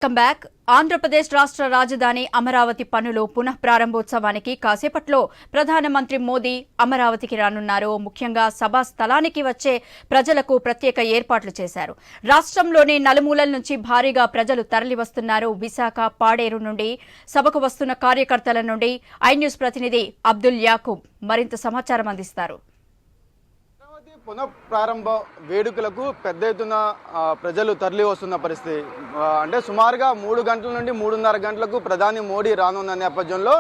Welcome back. Andhra Pradesh రాష్ట్ర రాజధాని అమరావతి పనులు పునః ప్రారంభోత్సవానికి కాసేపట్లో ప్రధానమంత్రి మోదీ అమరావతికి రానున్నారు. ముఖ్యంగా సభా స్థలానికి వచ్చే ప్రజలకు ప్రత్యేక ఏర్పాట్లు చేశారు. రాష్ట్రంలోని నలుమూలల నుంచి భారీగా ప్రజలు తరలివస్తున్నారు. విశాఖ, పాడేరు నుండి సభకు వస్తున్న కార్యకర్తల నుండి ఐ న్యూస్ ప్రతినిధి అబ్దుల్ యాకూబ్ మరింత సమాచారం అందిస్తారు. పునఃప్రారంభ వేడుకలకు పెద్ద ఎత్తున ప్రజలు తరలి వస్తున్న పరిస్థితి. అంటే సుమారుగా 3 గంటల నుండి 3:30 గంటలకు ప్రధాని మోడీ రానున్న నేపథ్యంలో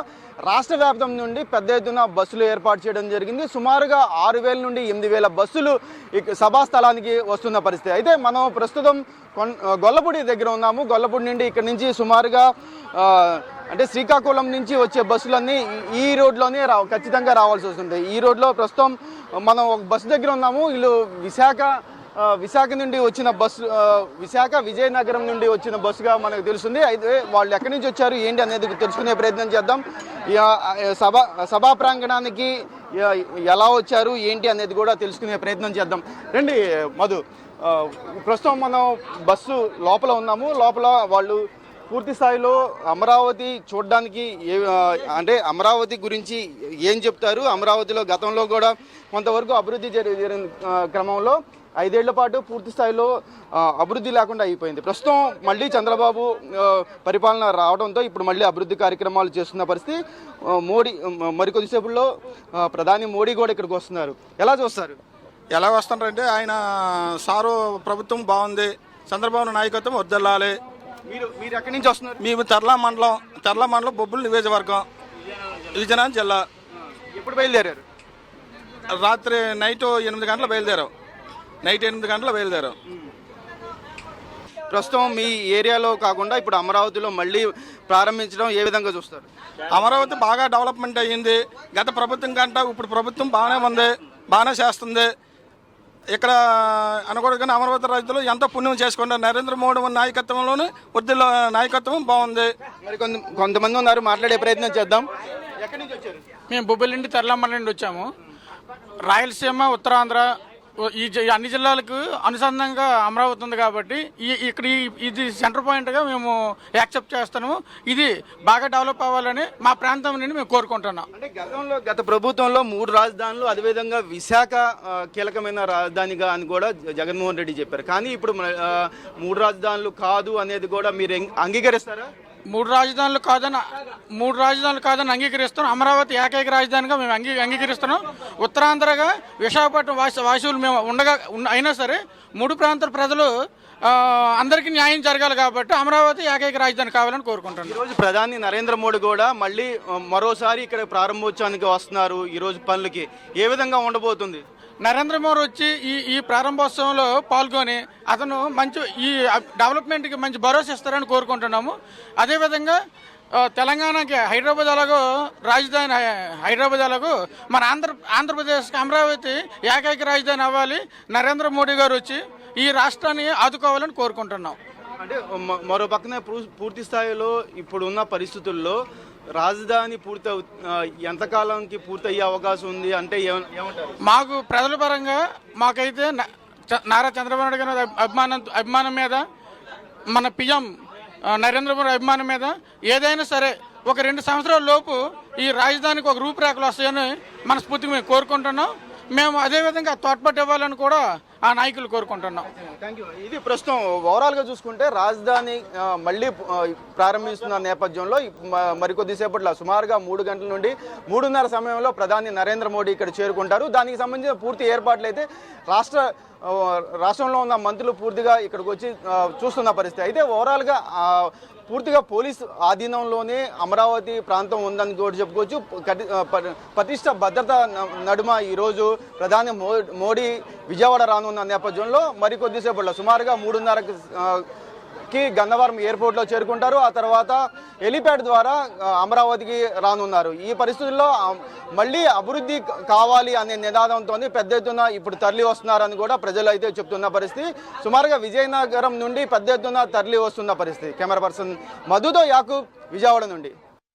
రాష్ట్ర వ్యాప్తం నుండి పెద్ద ఎత్తున బస్సులు ఏర్పాటు చేయడం జరిగింది. సుమారుగా 6,000 నుండి 8,000 బస్సులు సభా స్థలానికి వస్తున్న పరిస్థితి. అయితే మనం ప్రస్తుతం గొల్లపూడి దగ్గర ఉన్నాము. గొల్లపూడి నుండి ఇక్కడ నుంచి సుమారుగా అంటే శ్రీకాకుళం నుంచి వచ్చే బస్సులన్నీ ఈ రోడ్లోనే ఖచ్చితంగా రావాల్సి వస్తుంది. ఈ రోడ్లో ప్రస్తుతం మనం ఒక బస్సు దగ్గర ఉన్నాము. వీళ్ళు విశాఖ నుండి వచ్చిన బస్సు, విశాఖ విజయనగరం నుండి వచ్చిన బస్సుగా మనకు తెలుస్తుంది. అయితే వాళ్ళు ఎక్కడి నుంచి వచ్చారు ఏంటి అనేది తెలుసుకునే ప్రయత్నం చేద్దాం. సభా ప్రాంగణానికి ఎలా వచ్చారు ఏంటి అనేది కూడా తెలుసుకునే ప్రయత్నం చేద్దాం. రండి మధు, ప్రస్తుతం మనం బస్సు లోపల ఉన్నాము. లోపల వాళ్ళు పూర్తి స్థాయిలో అమరావతి చూడడానికి అంటే అమరావతి గురించి ఏం చెప్తారు, అమరావతిలో గతంలో కూడా కొంతవరకు అభివృద్ధి జరిగిన క్రమంలో 5 ఏళ్ల పాటు పూర్తి స్థాయిలో అభివృద్ధి లేకుండా అయిపోయింది. ప్రస్తుతం మళ్ళీ చంద్రబాబు పరిపాలన రావడంతో ఇప్పుడు మళ్ళీ అభివృద్ధి కార్యక్రమాలు చేస్తున్న పరిస్థితి. మోడీ మరికొద్దిసేపుల్లో ప్రధాని మోడీ కూడా ఇక్కడికి వస్తున్నారు. ఎలా చూస్తారు? ఎలా వస్తున్నారంటే ఆయన సారు ప్రభుత్వం బాగుంది, చంద్రబాబు నాయకత్వం వర్ధిల్లాలి. మీరు ఎక్కడి నుంచి వస్తున్నారు? మేము తర్లా మండలం బొబ్బులు నియోజకవర్గం, విజయనగరం జిల్లా. ఎప్పుడు బయలుదేరారు? రాత్రి నైట్ 8 గంటలు బయలుదేరాం. ప్రస్తుతం మీ ఏరియాలో కాకుండా ఇప్పుడు అమరావతిలో మళ్ళీ ప్రారంభించడం ఏ విధంగా చూస్తారు? అమరావతి బాగా డెవలప్మెంట్ అయ్యింది. గత ప్రభుత్వం కంటే ఇప్పుడు ప్రభుత్వం బాగానే ఉంది, బాగానే చేస్తుంది. ఇక్కడ అనకూడదు, అమరావతి రైతులు ఎంతో పుణ్యం చేసుకున్నారు. నరేంద్ర మోడీ నాయకత్వంలోనే వృద్ధుల నాయకత్వం బాగుంది. మరి కొంతమంది ఉన్నారు, మాట్లాడే ప్రయత్నం చేద్దాం. ఎక్కడి నుంచి వచ్చారు? మేము బొబ్బిలి నుండి తెరలమ్మల నుండి వచ్చాము. రాయలసీమ, ఉత్తరాంధ్ర ఈ అన్ని జిల్లాలకు అనుసంధానంగా అమరావతి ఉంది కాబట్టి ఇక్కడ ఇది సెంటర్ పాయింట్గా మేము యాక్సెప్ట్ చేస్తాము. ఇది బాగా డెవలప్ అవ్వాలని మా ప్రాంతం నుండి మేము కోరుకుంటున్నాం. అంటే గత ప్రభుత్వంలో 3 రాజధానులు, అదేవిధంగా విశాఖ కీలకమైన రాజధానిగా అని కూడా జగన్మోహన్ రెడ్డి చెప్పారు. కానీ ఇప్పుడు 3 రాజధానులు కాదు అనేది కూడా మీరు అంగీకరిస్తారా? 3 రాజధానులు కాదని అంగీకరిస్తున్నాం. అమరావతి ఏకైక రాజధానిగా మేము అంగీకరిస్తున్నాం. ఉత్తరాంధ్రగా విశాఖపట్నం వాసులు మేము అయినా సరే 3 ప్రాంతాల ప్రజలు అందరికీ న్యాయం జరగాలి కాబట్టి అమరావతి ఏకైక రాజధాని కావాలని కోరుకుంటున్నాం. ఈరోజు ప్రధాని నరేంద్ర మోడీ కూడా మళ్ళీ మరోసారి ఇక్కడ ప్రారంభోత్సవానికి వస్తున్నారు. ఈరోజు పనులకి ఏ విధంగా ఉండబోతుంది? నరేంద్ర మోడీ వచ్చి ఈ ప్రారంభోత్సవంలో పాల్గొని అతను మంచి ఈ డెవలప్మెంట్కి మంచి భరోసా ఇస్తారని కోరుకుంటున్నాము. అదేవిధంగా తెలంగాణకి హైదరాబాద్ అలాగో రాజధాని హైదరాబాద్ అలాగో మన ఆంధ్రప్రదేశ్కి అమరావతి ఏకైక రాజధాని అవ్వాలి. నరేంద్ర మోడీ గారు వచ్చి ఈ రాష్ట్రాన్ని ఆదుకోవాలని కోరుకుంటున్నాం. అంటే మరో పక్కన పూర్తి స్థాయిలో ఇప్పుడున్న పరిస్థితుల్లో రాజధాని ఎంతకాలానికి పూర్తయ్యే అవకాశం ఉంది అంటే ఏమంటారు? మాకు ప్రజల పరంగా మాకైతే నారా చంద్రబాబు నాయుడు గారి అభిమానం మీద, మన పిఎం నరేంద్ర మోడీ అభిమానం మీద ఏదైనా సరే ఒక 2 సంవత్సరాల లోపు ఈ రాజధానికి ఒక రూపురేఖలు వస్తాయని మనస్ఫూర్తిగా మేము కోరుకుంటున్నాం. మేము అదేవిధంగా తోడ్పాటు ఇవ్వాలని కూడా ఆ నాయకులు కోరుకుంటున్నాం. Thank you. ఇది ప్రస్తుతం ఓవరాల్గా చూసుకుంటే రాజధాని మళ్ళీ ప్రారంభిస్తున్న నేపథ్యంలో మరికొద్దిసేపట్లో సుమారుగా 3 గంటల నుండి 3:30 సమయంలో ప్రధాని నరేంద్ర మోడీ ఇక్కడ చేరుకుంటారు. దానికి సంబంధించిన పూర్తి ఏర్పాట్లు అయితే రాష్ట్రంలో ఉన్న మంత్రులు పూర్తిగా ఇక్కడికి వచ్చి చూస్తున్న పరిస్థితి. అయితే ఓవరాల్గా పూర్తిగా పోలీసు ఆధీనంలోనే అమరావతి ప్రాంతం ఉందని కూడా చెప్పుకోవచ్చు. పటిష్ట భద్రత నడుమ ఈరోజు ప్రధాని మోడీ విజయవాడ రానున్న నేపథ్యంలో మరికొద్దిసేపట్లో సుమారుగా 3:30కి గన్నవరం ఎయిర్పోర్ట్లో చేరుకుంటారు. ఆ తర్వాత హెలిప్యాడ్ ద్వారా అమరావతికి రానున్నారు. ఈ పరిస్థితుల్లో మళ్ళీ అభివృద్ధి కావాలి అనే నినాదంతో పెద్ద ఎత్తున ఇప్పుడు తరలి వస్తున్నారని కూడా ప్రజలు అయితే చెప్తున్న పరిస్థితి. సుమారుగా విజయనగరం నుండి పెద్ద ఎత్తున తరలి వస్తున్న పరిస్థితి. కెమెరా పర్సన్ మధుతో యాకూబ్, విజయవాడ నుండి.